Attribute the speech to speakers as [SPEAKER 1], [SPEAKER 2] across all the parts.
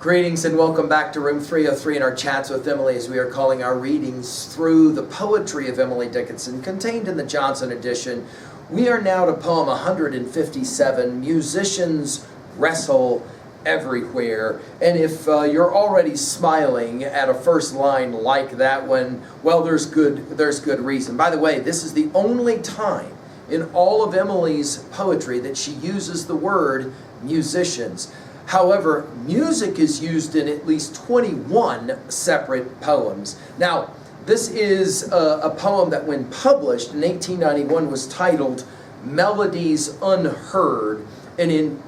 [SPEAKER 1] Greetings and welcome back to room 303 in our chats with Emily, as we are calling our readings through the poetry of Emily Dickinson contained in the Johnson edition. We are now to poem 157, Musicians Wrestle Everywhere. And if you're already smiling at a first line like that one, well, there's good reason. By the way, this is the only time in all of Emily's poetry that she uses the word musicians. However, music is used in at least 21 separate poems. Now, this is a poem that when published in 1891 was titled Melodies Unheard. And in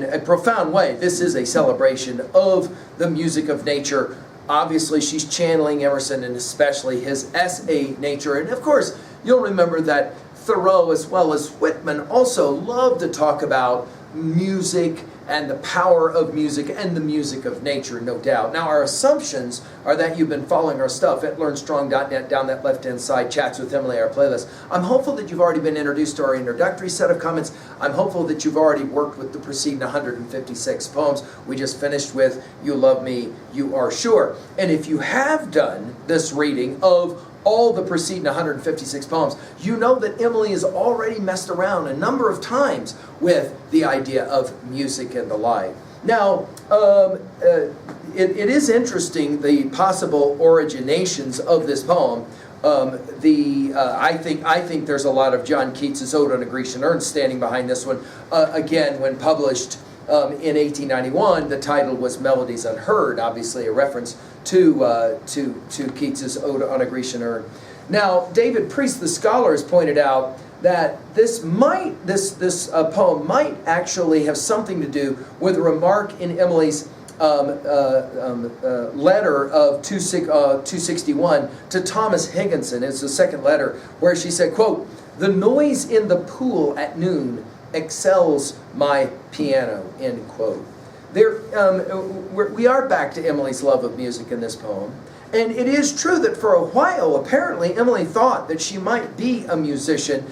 [SPEAKER 1] a profound way, this is a celebration of the music of nature. Obviously, she's channeling Emerson and especially his essay, Nature. And of course, you'll remember that Thoreau as well as Whitman also loved to talk about music and the power of music and the music of nature, no doubt. Now, our assumptions are that you've been following our stuff at learnstrong.net, down that left-hand side, Chats with Emily, our playlist. I'm hopeful that you've already been introduced to our introductory set of comments. I'm hopeful that you've already worked with the preceding 156 poems. We just finished with You Love Me, You Are Sure. And if you have done this reading of all the preceding 156 poems, you know that Emily has already messed around a number of times with the idea of music and the like. Now, it is interesting, the possible originations of this poem. I think there's a lot of John Keats's Ode on a Grecian Urn standing behind this one. Again, when published in 1891, the title was Melodies Unheard, obviously a reference to Keats's Ode on a Grecian Urn. Now, David Priest, the scholar, has pointed out that this poem might actually have something to do with a remark in Emily's letter of 261 to Thomas Higginson. It's the second letter, where she said, quote, "The noise in the pool at noon excels my piano," end quote. We are back to Emily's love of music in this poem. And it is true that for a while, apparently, Emily thought that she might be a musician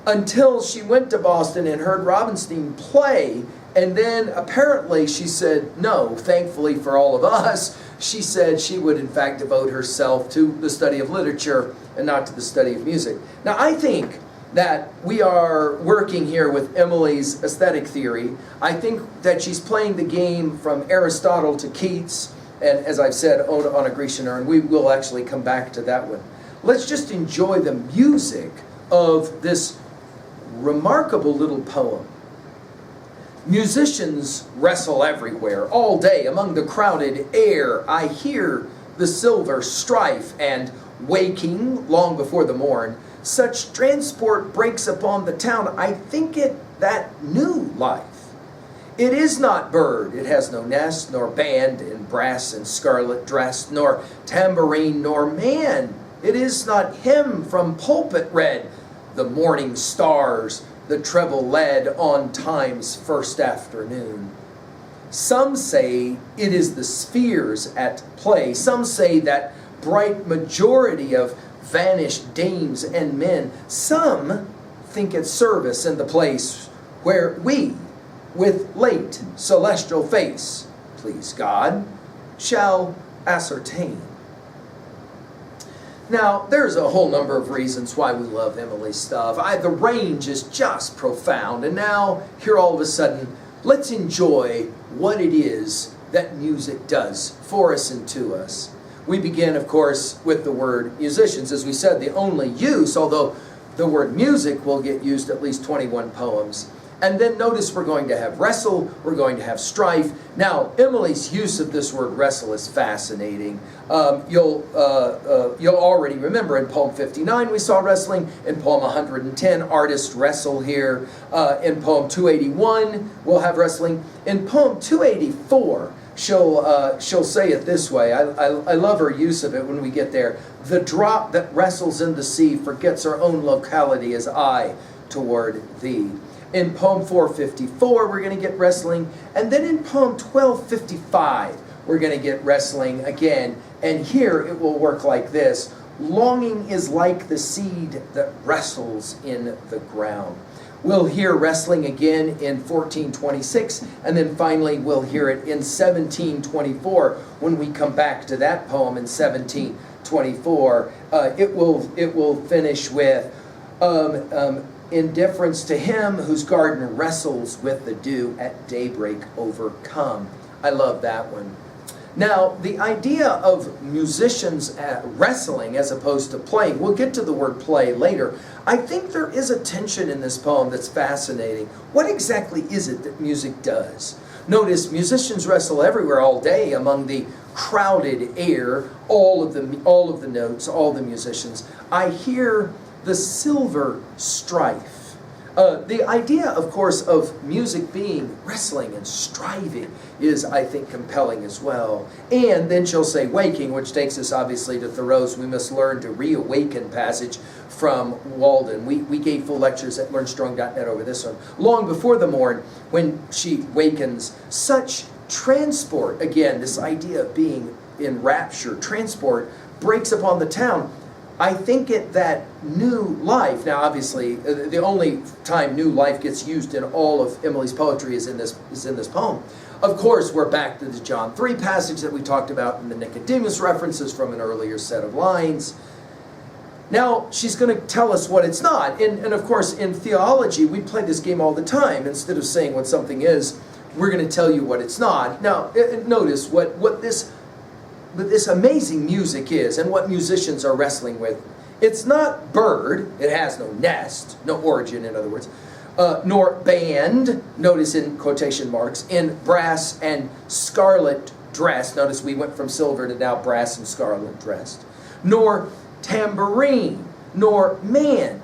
[SPEAKER 1] until she went to Boston and heard Robinstein play. And then apparently she said, no, thankfully for all of us, she said she would in fact devote herself to the study of literature and not to the study of music. Now, I think that we are working here with Emily's aesthetic theory. I think that she's playing the game from Aristotle to Keats, and as I've said, Ode on a Grecian Urn. We will actually come back to that one. Let's just enjoy the music of this remarkable little poem. Musicians wrestle everywhere, all day among the crowded air. I hear the silver strife, and waking long before the morn, such transport breaks upon the town, I think it that new life. It is not bird, it has no nest, nor band in brass and scarlet dress, nor tambourine, nor man. It is not hymn from pulpit read, the morning stars, the treble led on time's first afternoon. Some say it is the spheres at play. Some say that bright majority of vanished dames and men. Some think it service in the place where we, with late celestial face, please God, shall ascertain. Now, there's a whole number of reasons why we love Emily's stuff. The range is just profound. And now, here all of a sudden, let's enjoy what it is that music does for us and to us. We begin, of course, with the word musicians. As we said, the only use, although the word music will get used at least 21 poems. And then notice we're going to have wrestle, we're going to have strife. Now, Emily's use of this word wrestle is fascinating. You'll already remember in poem 59 we saw wrestling. In poem 110, artists wrestle here. In poem 281, we'll have wrestling. In poem 284, she'll say it this way. I love her use of it when we get there. The drop that wrestles in the sea forgets our own locality as I toward thee. In poem 454, we're going to get wrestling. And then in poem 1255, we're going to get wrestling again. And here it will work like this. Longing is like the seed that wrestles in the ground. We'll hear wrestling again in 1426, and then finally we'll hear it in 1724 when we come back to that poem in 1724. It will finish with indifference to him whose garden wrestles with the dew at daybreak overcome. I love that one. Now, the idea of musicians wrestling as opposed to playing, we'll get to the word play later. I think there is a tension in this poem that's fascinating. What exactly is it that music does? Notice musicians wrestle everywhere all day among the crowded air, all of the notes, all the musicians. I hear the silver strife. The idea, of course, of music being wrestling and striving is, I think, compelling as well. And then she'll say waking, which takes us obviously to Thoreau's "We Must Learn to Reawaken" passage from Walden. We gave full lectures at learnstrong.net over this one. Long before the morn, when she wakens, such transport, again, this idea of being in rapture, transport breaks upon the town. I think that new life, now obviously the only time new life gets used in all of Emily's poetry is in this poem. Of course, we're back to the John 3 passage that we talked about in the Nicodemus references from an earlier set of lines. Now, she's going to tell us what it's not. And of course, in theology, we play this game all the time. Instead of saying what something is, we're going to tell you what it's not. Now, notice what this amazing music is and what musicians are wrestling with. It's not bird, it has no nest, no origin in other words, nor band, notice in quotation marks, in brass and scarlet dressed, notice we went from silver to now brass and scarlet dressed, nor tambourine, nor man.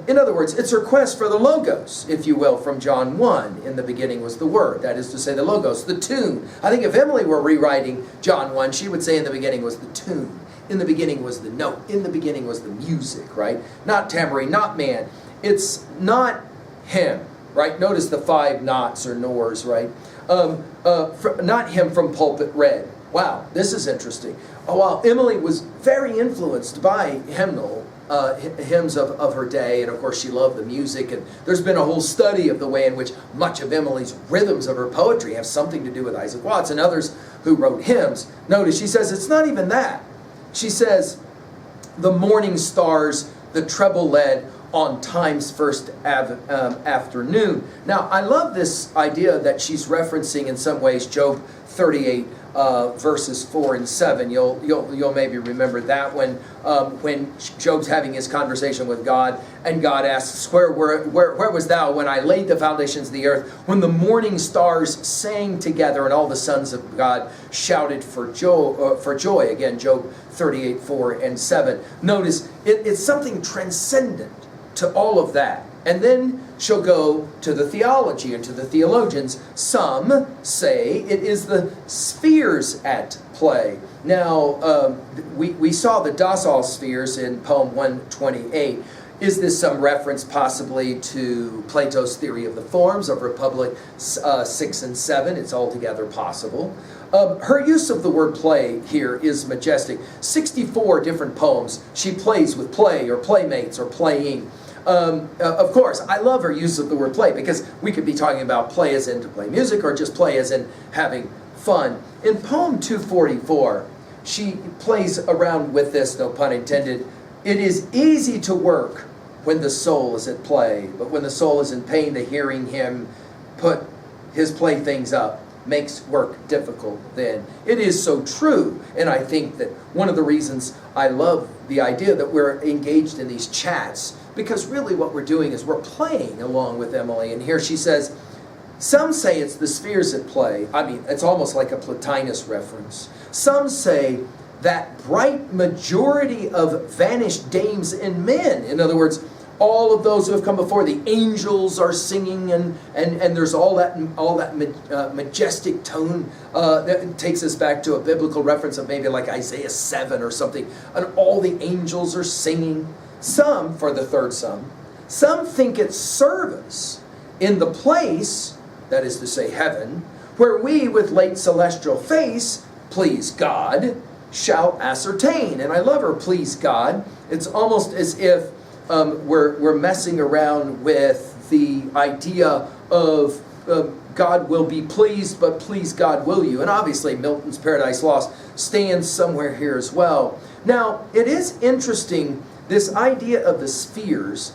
[SPEAKER 1] In other words, it's a request for the logos, if you will, from John 1. In the beginning was the Word. That is to say, the logos, the tune. I think if Emily were rewriting John 1, she would say in the beginning was the tune. In the beginning was the note. In the beginning was the music, right? Not tambourine, not man. It's not him, right? Notice the 5 nots or nors, right? Not him from pulpit read. Wow, this is interesting. Oh, wow, Emily was very influenced by hymns of her day, and of course she loved the music, and there's been a whole study of the way in which much of Emily's rhythms of her poetry have something to do with Isaac Watts and others who wrote hymns. Notice she says it's not even that. She says the morning stars, the treble led on time's first afternoon. Now I love this idea that she's referencing in some ways Job 38 verses 4 and 7. You'll maybe remember that when Job's having his conversation with God, and God asks, where was thou when I laid the foundations of the earth, when the morning stars sang together and all the sons of God shouted for joy. Again, Job 38, 4 and 7. Notice it's something transcendent to all of that. And then she'll go to the theology and to the theologians. Some say it is the spheres at play. Now, we saw the docile spheres in poem 128. Is this some reference possibly to Plato's theory of the forms of Republic 6 and 7? It's altogether possible. Her use of the word play here is majestic. 64 different poems she plays with play or playmates or playing. Of course, I love her use of the word play, because we could be talking about play as in to play music or just play as in having fun. In poem 244, she plays around with this, no pun intended. It is easy to work when the soul is at play, but when the soul is in pain, the hearing him put his playthings up makes work difficult then. It is so true, and I think that one of the reasons I love the idea that we're engaged in these chats, because really what we're doing is we're playing along with Emily. And here she says, some say it's the spheres at play. I mean, it's almost like a Plotinus reference. Some say that bright majority of vanished dames and men. In other words, all of those who have come before, the angels are singing, and there's all that majestic tone that takes us back to a biblical reference of maybe like Isaiah 7 or something, and all the angels are singing. Some, for the third some think it's service in the place, that is to say heaven, where we with late celestial face, please God, shall ascertain. And I love her, please God. It's almost as if we're messing around with the idea of God will be pleased, but please God will you. And obviously Milton's Paradise Lost stands somewhere here as well. Now, it is interesting, this idea of the spheres.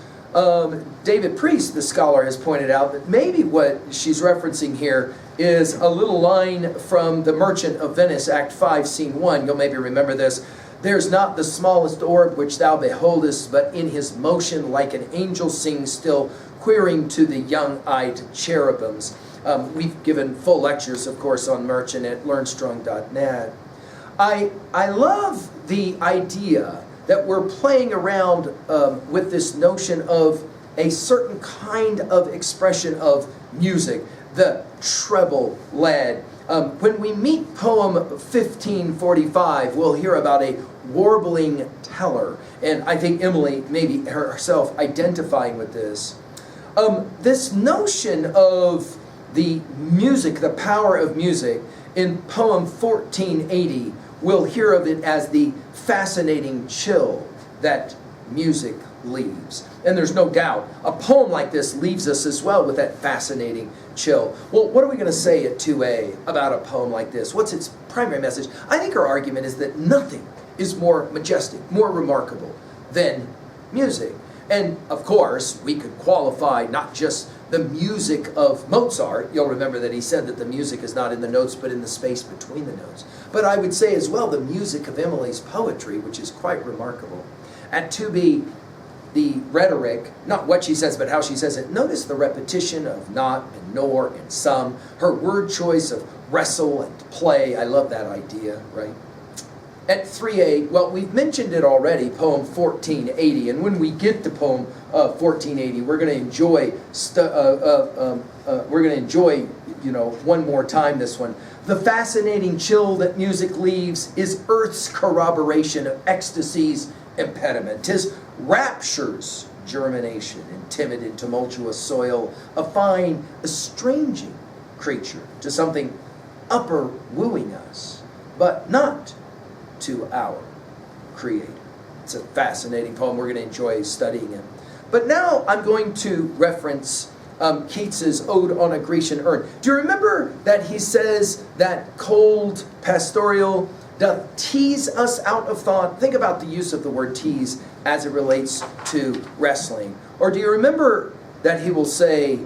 [SPEAKER 1] David Priest, the scholar, has pointed out that maybe what she's referencing here is a little line from The Merchant of Venice, Act 5, Scene 1. You'll maybe remember this. There's not the smallest orb which thou beholdest, but in his motion like an angel sings still, queering to the young-eyed cherubims. We've given full lectures, of course, on Merchant at learnstrong.net. I love the idea that we're playing around with this notion of a certain kind of expression of music, the treble led. When we meet poem 1545, we'll hear about a warbling teller, and I think Emily maybe herself identifying with this. This notion of the music, the power of music, in poem 1480, we'll hear of it as the fascinating chill that music leaves. And there's no doubt, a poem like this leaves us as well with that fascinating chill. Well, what are we going to say at 2A about a poem like this? What's its primary message? I think our argument is that nothing is more majestic, more remarkable than music. And of course, we could qualify not just the music of Mozart. You'll remember that he said that the music is not in the notes, but in the space between the notes. But I would say as well the music of Emily's poetry, which is quite remarkable. At 2B, the rhetoric, not what she says, but how she says it. Notice the repetition of not and nor and some. Her word choice of wrestle and play. I love that idea, right? At 3A, well, we've mentioned it already, poem 1480, and when we get to poem 1480, we're going to enjoy, one more time this one. The fascinating chill that music leaves is earth's corroboration of ecstasy's impediment. 'Tis rapture's germination in timid and tumultuous soil, a fine, estranging creature to something upper wooing us, but not to our Creator. It's a fascinating poem. We're going to enjoy studying it. But now I'm going to reference Keats's Ode on a Grecian Urn. Do you remember that he says that cold pastoral doth tease us out of thought? Think about the use of the word tease as it relates to wrestling. Or do you remember that he will say,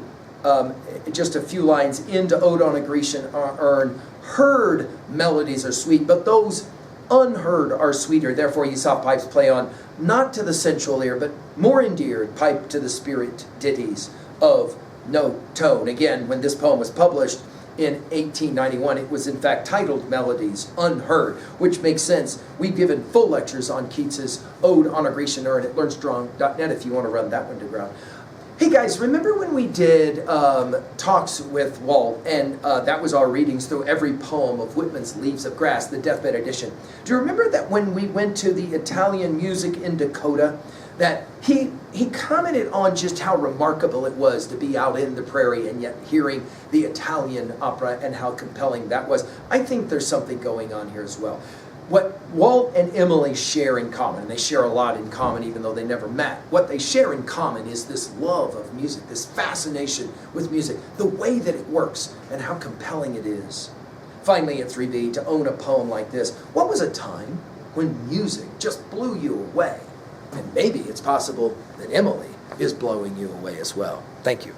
[SPEAKER 1] just a few lines into Ode on a Grecian Urn, heard melodies are sweet, but those unheard are sweeter. Therefore ye soft pipes play on, not to the sensual ear, but more endeared pipe to the spirit ditties of no tone. Again, when this poem was published in 1891, it was in fact titled Melodies Unheard, which makes sense. We've given full lectures on Keats's Ode on a Grecian Urn at learnstrong.net if you want to run that one to ground. Hey guys, remember when we did talks with Walt, and that was our readings through every poem of Whitman's Leaves of Grass, the deathbed edition. Do you remember that when we went to the Italian music in Dakota, that he commented on just how remarkable it was to be out in the prairie and yet hearing the Italian opera and how compelling that was. I think there's something going on here as well. What Walt and Emily share in common, and they share a lot in common even though they never met, what they share in common is this love of music, this fascination with music, the way that it works, and how compelling it is. Finally, at 3B, to own a poem like this, what was a time when music just blew you away? And maybe it's possible that Emily is blowing you away as well. Thank you.